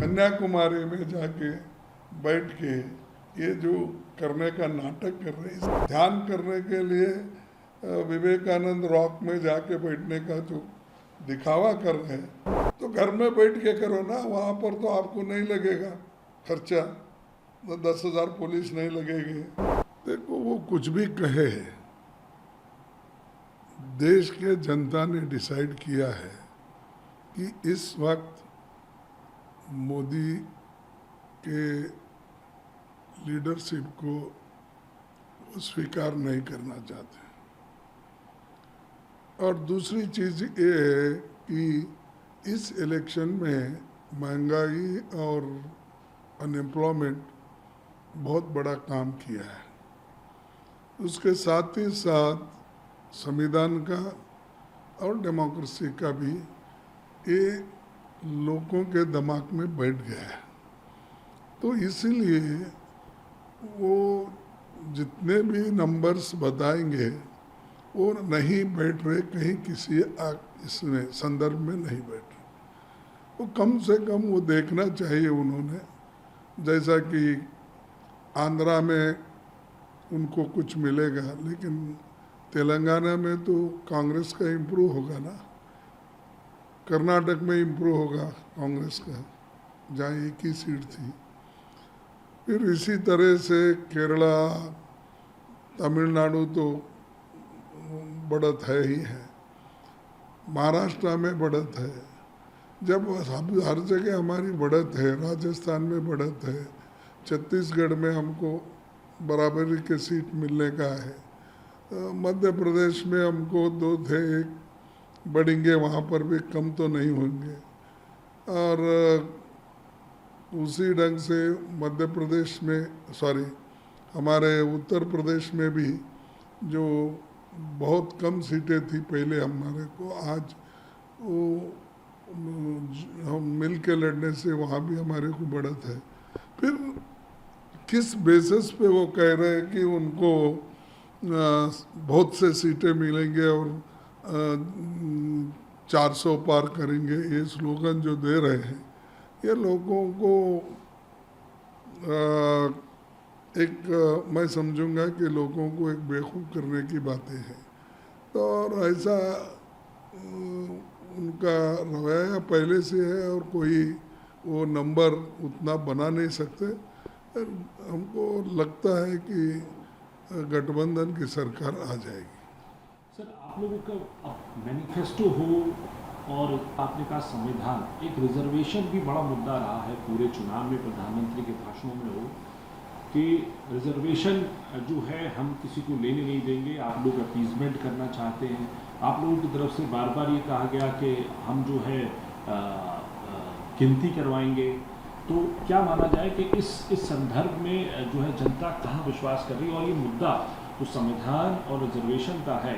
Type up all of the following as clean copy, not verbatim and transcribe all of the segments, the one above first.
कन्याकुमारी में जाके बैठ के ये जो करने का नाटक कर रहे हैं, ध्यान करने के लिए विवेकानंद रॉक में जाके बैठने का जो दिखावा कर रहे हैं, तो घर में बैठ के करो ना। वहाँ पर तो आपको नहीं लगेगा खर्चा, 10,000 पुलिस नहीं लगेगी। देखो, वो कुछ भी कहे, देश के जनता ने डिसाइड किया है कि इस वक्त मोदी के लीडरशिप को स्वीकार नहीं करना चाहते। और दूसरी चीज़ ये है कि इस इलेक्शन में महंगाई और अनएम्प्लॉयमेंट बहुत बड़ा काम किया है। उसके साथ ही साथ संविधान का और डेमोक्रेसी का भी ये लोगों के दिमाग में बैठ गया है। तो इसीलिए वो जितने भी नंबर्स बताएंगे वो नहीं बैठ रहे, कहीं किसी इसमें संदर्भ में नहीं बैठ रहे। वो कम से कम वो देखना चाहिए उन्होंने, जैसा कि आंध्रा में उनको कुछ मिलेगा, लेकिन तेलंगाना में तो कांग्रेस का इम्प्रूव होगा ना, कर्नाटक में इम्प्रूव होगा कांग्रेस का, जहाँ एक ही सीट थी। फिर इसी तरह से केरला, तमिलनाडु तो बढ़त है ही है, महाराष्ट्र में बढ़त है। जब हर जगह हमारी बढ़त है, राजस्थान में बढ़त है, छत्तीसगढ़ में हमको बराबरी के सीट मिलने का है, मध्य प्रदेश में हमको 2 थे, 1 बढ़ेंगे, वहाँ पर भी कम तो नहीं होंगे। और उसी ढंग से मध्य प्रदेश में, हमारे उत्तर प्रदेश में भी जो बहुत कम सीटें थी पहले हमारे को, आज वो हम मिल के लड़ने से वहाँ भी हमारे को बढ़त है। फिर किस बेसिस पे वो कह रहे हैं कि उनको बहुत से सीटें मिलेंगे और 400 पार करेंगे, ये स्लोगन जो दे रहे हैं, ये लोगों को मैं समझूंगा कि लोगों को एक बेवकूफ़ करने की बातें हैं। तो और ऐसा उनका रवैया पहले से है, और कोई वो नंबर उतना बना नहीं सकते। हमको लगता है कि गठबंधन की सरकार आ जाएगी। सर, आप लोगों का मैनिफेस्टो हो और आपने कहा संविधान, एक रिजर्वेशन भी बड़ा मुद्दा रहा है पूरे चुनाव में, प्रधानमंत्री के भाषणों में हो कि रिजर्वेशन जो है हम किसी को लेने नहीं देंगे, आप लोग अपीजमेंट करना चाहते हैं। आप लोगों की तरफ से बार बार ये कहा गया कि हम जो है गिनती करवाएंगे। तो क्या माना जाए कि इस संदर्भ में जो है जनता कहाँ विश्वास कर रही है, और ये मुद्दा जो संविधान और रिजर्वेशन का है,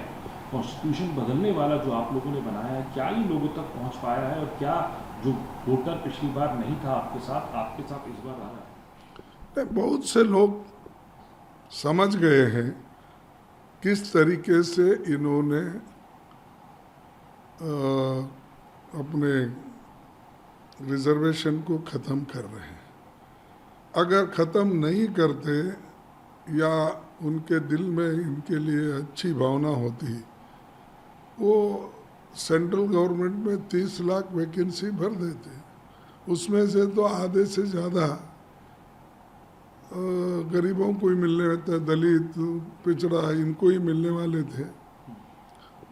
कॉन्स्टिट्यूशन बदलने वाला जो आप लोगों ने बनाया है, क्या ये लोगों तक पहुँच पाया है, और क्या जो वोटर पिछली बार नहीं था आपके साथ इस बार आ रहा है? बहुत से लोग समझ गए हैं किस तरीके से इन्होंने अपने रिजर्वेशन को ख़त्म कर रहे हैं। अगर ख़त्म नहीं करते या उनके दिल में इनके लिए अच्छी भावना होती, वो सेंट्रल गवर्नमेंट में 30 लाख वैकेंसी भर देते। उसमें से तो आधे से ज़्यादा गरीबों को ही मिलने थे, दलित, पिछड़ा, इनको ही मिलने वाले थे।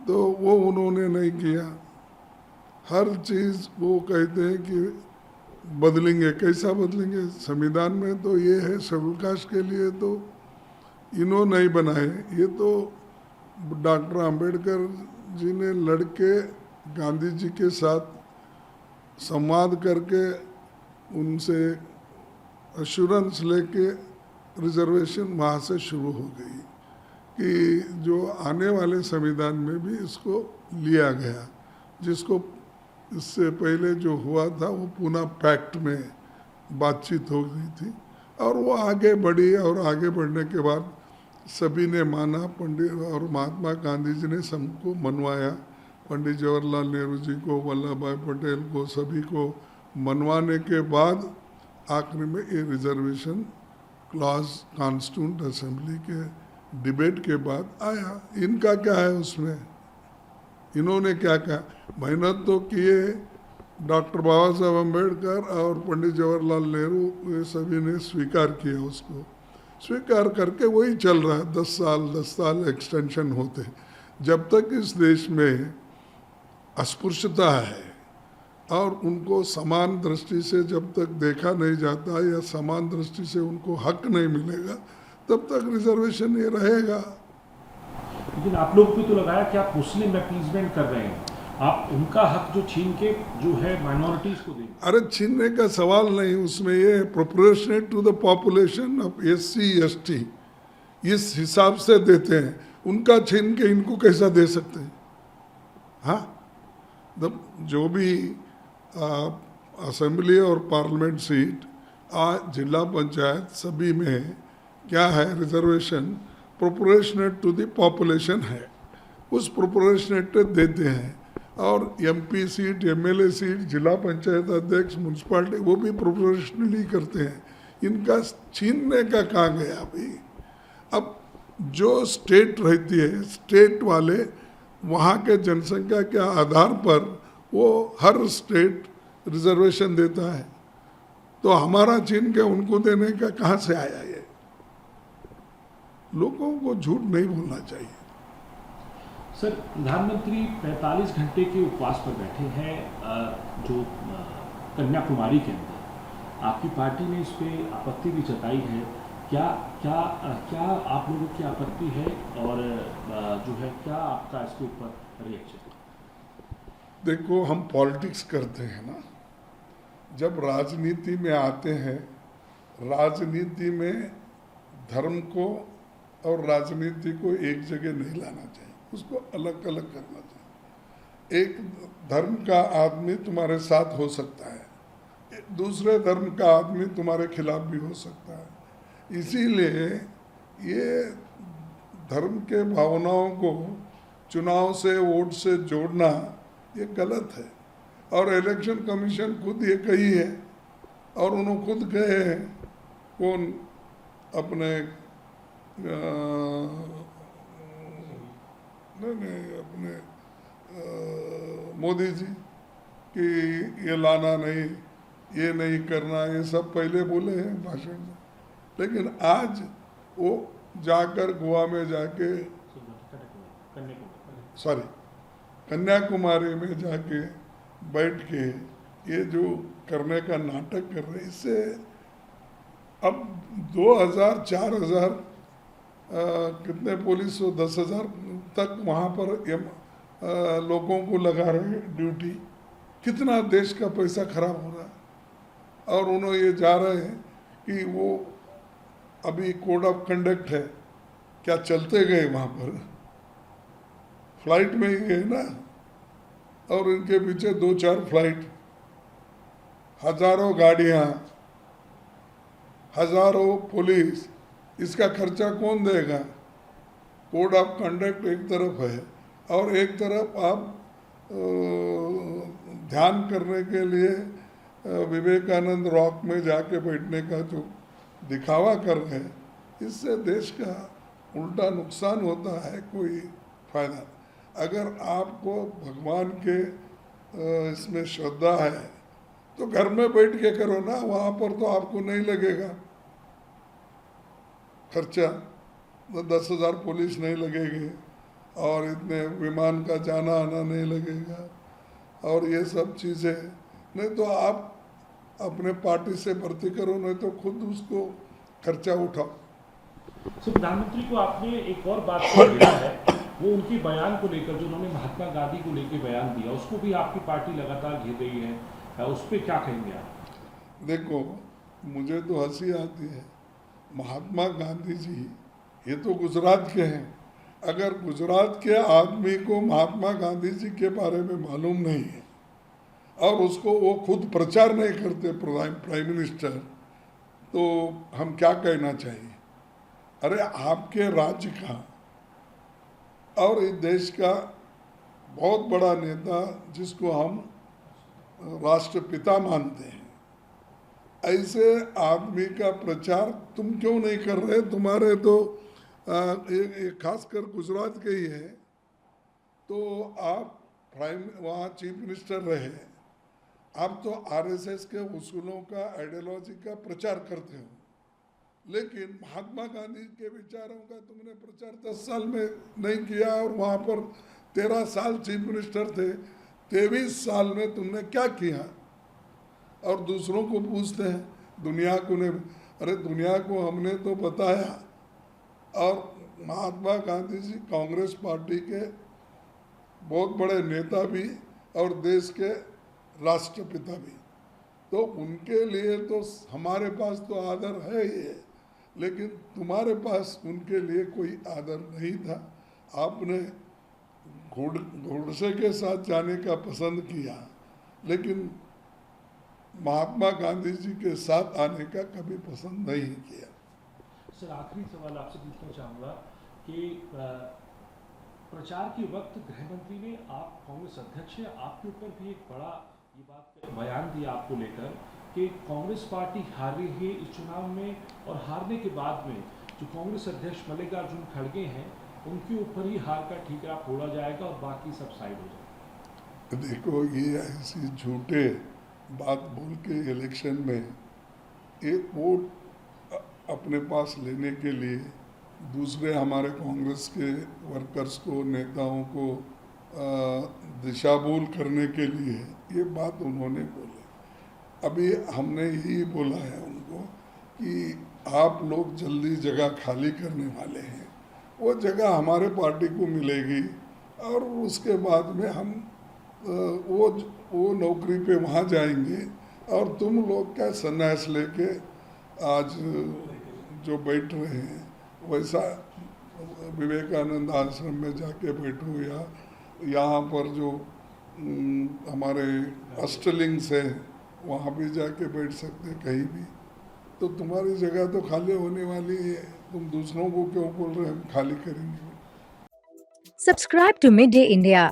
तो वो उन्होंने नहीं किया। हर चीज़ वो कहते हैं कि बदलेंगे। कैसा बदलेंगे? संविधान में तो ये है, शेड्यूल कास्ट के लिए तो इन्होंने नहीं बनाए, ये तो डॉक्टर अंबेडकर जी ने लड़के गांधी जी के साथ संवाद करके उनसे एश्योरेंस लेके रिजर्वेशन वहाँ से शुरू हो गई कि जो आने वाले संविधान में भी इसको लिया गया। जिसको इससे पहले जो हुआ था वो पूना पैक्ट में बातचीत हो गई थी, और वो आगे बढ़ी, और आगे बढ़ने के बाद सभी ने माना। पंडित और महात्मा गांधी जी ने सबको मनवाया, पंडित जवाहरलाल नेहरू जी को, वल्लभ भाई पटेल को, सभी को मनवाने के बाद आखिर में ये रिजर्वेशन क्लॉज कॉन्स्टिट्यूंट असेंबली के डिबेट के बाद आया। इनका क्या है उसमें, इन्होंने क्या कहा, मेहनत तो किए डॉक्टर बाबा साहब अम्बेडकर और पंडित जवाहरलाल नेहरू, ये सभी ने स्वीकार किया, उसको स्वीकार करके वही चल रहा है। 10 साल एक्सटेंशन होते। जब तक इस देश में अस्पृश्यता है और उनको समान दृष्टि से जब तक देखा नहीं जाता या समान दृष्टि से उनको हक नहीं मिलेगा, तब तक रिजर्वेशन ये रहेगा। लेकिन आप लोग भी तो लगाया कि आप मुस्लिम अपीजमेंट कर रहे हैं, आप उनका हक जो छीन के जो है माइनॉरिटीज को देंगे। अरे छीनने का सवाल नहीं, उसमें ये proportionate to the population of SC ST इस हिसाब से देते हैं। उनका छीन के इनको कैसा दे सकते हैं? हाँ, जो भी असेंबली और पार्लियामेंट सीट, आज जिला पंचायत सभी में क्या है, reservation proportionate to the population है, उस प्रोपोर्शनेट देते हैं। और MP सीट, MLA सीट, जिला पंचायत अध्यक्ष, म्यूनसिपालिटी, वो भी प्रोपोर्शनली करते हैं। इनका छीनने का कहाँ गया अभी? अब जो स्टेट रहती है, स्टेट वाले वहाँ के जनसंख्या के आधार पर वो हर स्टेट रिजर्वेशन देता है, तो हमारा छीन के उनको देने का कहाँ से आया? ये लोगों को झूठ नहीं बोलना चाहिए। सर, प्रधानमंत्री 45 घंटे के उपवास पर बैठे हैं जो कन्याकुमारी के अंदर, आपकी पार्टी ने इस पर आपत्ति भी जताई है। क्या क्या क्या आप लोगों की आपत्ति है और जो है क्या आपका इसके ऊपर रिएक्शन? देखो, हम पॉलिटिक्स करते हैं ना, जब राजनीति में आते हैं, राजनीति में धर्म को और राजनीति को एक जगह नहीं लाना चाहिए, उसको अलग अलग करना चाहिए। एक धर्म का आदमी तुम्हारे साथ हो सकता है, दूसरे धर्म का आदमी तुम्हारे खिलाफ भी हो सकता है। इसीलिए ये धर्म के भावनाओं को चुनाव से, वोट से जोड़ना ये गलत है। और इलेक्शन कमीशन खुद ये कही है, और उन्होंने खुद कहे हैं, कौन अपने नहीं अपने मोदी जी कि ये लाना नहीं, ये नहीं करना, ये सब पहले बोले हैं भाषण में। लेकिन आज वो जाकर गोवा में जाके, कन्याकुमारी में जाके बैठ के ये जो करने का नाटक कर रहे, इससे अब 2000 4000 कितने पुलिस हो, 10,000 तक वहाँ पर लोगों को लगा रहे ड्यूटी। कितना देश का पैसा खराब हो रहा है। और उन्होंने ये जा रहे हैं कि वो अभी कोड ऑफ कंडक्ट है, क्या चलते गए वहाँ पर, फ्लाइट में ही गए ना, और इनके पीछे 2-4 फ्लाइट, हजारों गाड़ियाँ, हजारों पुलिस, इसका खर्चा कौन देगा? कोड ऑफ कंडक्ट एक तरफ है और एक तरफ आप ध्यान करने के लिए विवेकानंद रॉक में जाके बैठने का जो दिखावा कर रहे हैं, इससे देश का उल्टा नुकसान होता है, कोई फायदा। अगर आपको भगवान के इसमें श्रद्धा है तो घर में बैठ के करो ना, वहाँ पर तो आपको नहीं लगेगा खर्चा, 10,000 पुलिस नहीं लगेगी और इतने विमान का जाना आना नहीं लगेगा और ये सब चीज़ें। नहीं तो आप अपने पार्टी से भर्ती करो, नहीं तो खुद उसको खर्चा उठाओ। तो प्रधानमंत्री को आपने एक और बात किया है, वो उनकी बयान को लेकर जो उन्होंने महात्मा गांधी को लेकर बयान दिया, उसको भी आपकी पार्टी लगातार घेर रही है, उस पर क्या कहेंगे आप? देखो, मुझे तो हंसी आती है। महात्मा गांधी जी ये तो गुजरात के हैं। अगर गुजरात के आदमी को महात्मा गांधी जी के बारे में मालूम नहीं है और उसको वो खुद प्रचार नहीं करते प्राइम मिनिस्टर, तो हम क्या कहना चाहिए? अरे आपके राज्य का और इस देश का बहुत बड़ा नेता जिसको हम राष्ट्रपिता मानते हैं, ऐसे आदमी का प्रचार तुम क्यों नहीं कर रहे? तुम्हारे तो एक खासकर गुजरात के ही है, तो आप वहाँ चीफ मिनिस्टर रहे, आप तो आरएसएस के उसूलों का, आइडियोलॉजी का प्रचार करते हो, लेकिन महात्मा गांधी के विचारों का तुमने प्रचार 10 साल में नहीं किया। और वहाँ पर 13 साल चीफ मिनिस्टर थे, 23 साल में तुमने क्या किया? और दूसरों को पूछते हैं, दुनिया को ने, अरे दुनिया को हमने तो बताया। और महात्मा गांधी जी कांग्रेस पार्टी के बहुत बड़े नेता भी और देश के राष्ट्रपिता भी, तो उनके लिए तो हमारे पास तो आदर है ही है, लेकिन तुम्हारे पास उनके लिए कोई आदर नहीं था। आपने गोडसे के साथ जाने का पसंद किया, लेकिन महात्मा गांधी जी के साथ आने का कभी पसंद नहीं किया। सर, आखिरी सवाल आपसे पूछना चाहूँगा कि प्रचार के वक्त गृह मंत्री ने, आप कांग्रेस अध्यक्ष हैं, आपके ऊपर भी एक बड़ा ये बात बयान दिया आपको लेकर कि कांग्रेस पार्टी हार रही है इस चुनाव में, और हारने के बाद में जो कांग्रेस अध्यक्ष मल्लिकार्जुन खड़गे हैं उनके ऊपर ही हार का ठीकरा फोड़ा जाएगा और बाकी सब साइड हो जाएगा। देखो, ये ऐसी झूठे बात बोल के इलेक्शन में एक वोट अपने पास लेने के लिए दूसरे हमारे कांग्रेस के वर्कर्स को, नेताओं को दिशाभूल करने के लिए ये बात उन्होंने बोली। अभी हमने यही बोला है उनको कि आप लोग जल्दी जगह खाली करने वाले हैं, वो जगह हमारे पार्टी को मिलेगी और उसके बाद में हम वो नौकरी पे वहाँ जाएंगे, और तुम लोग क्या संन्यास लेके आज जो बैठ रहे हैं वैसा विवेकानंद आश्रम में जाके बैठो, या यहाँ पर जो हमारे अष्टलिंग्स हैं वहाँ भी जाके बैठ सकते कहीं भी। तो तुम्हारी जगह तो खाली होने वाली है, तुम दूसरों को क्यों बोल रहे हम खाली करेंगे? Subscribe to Midday India.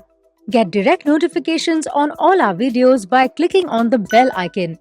Get direct notifications on all our videos by clicking on the bell icon.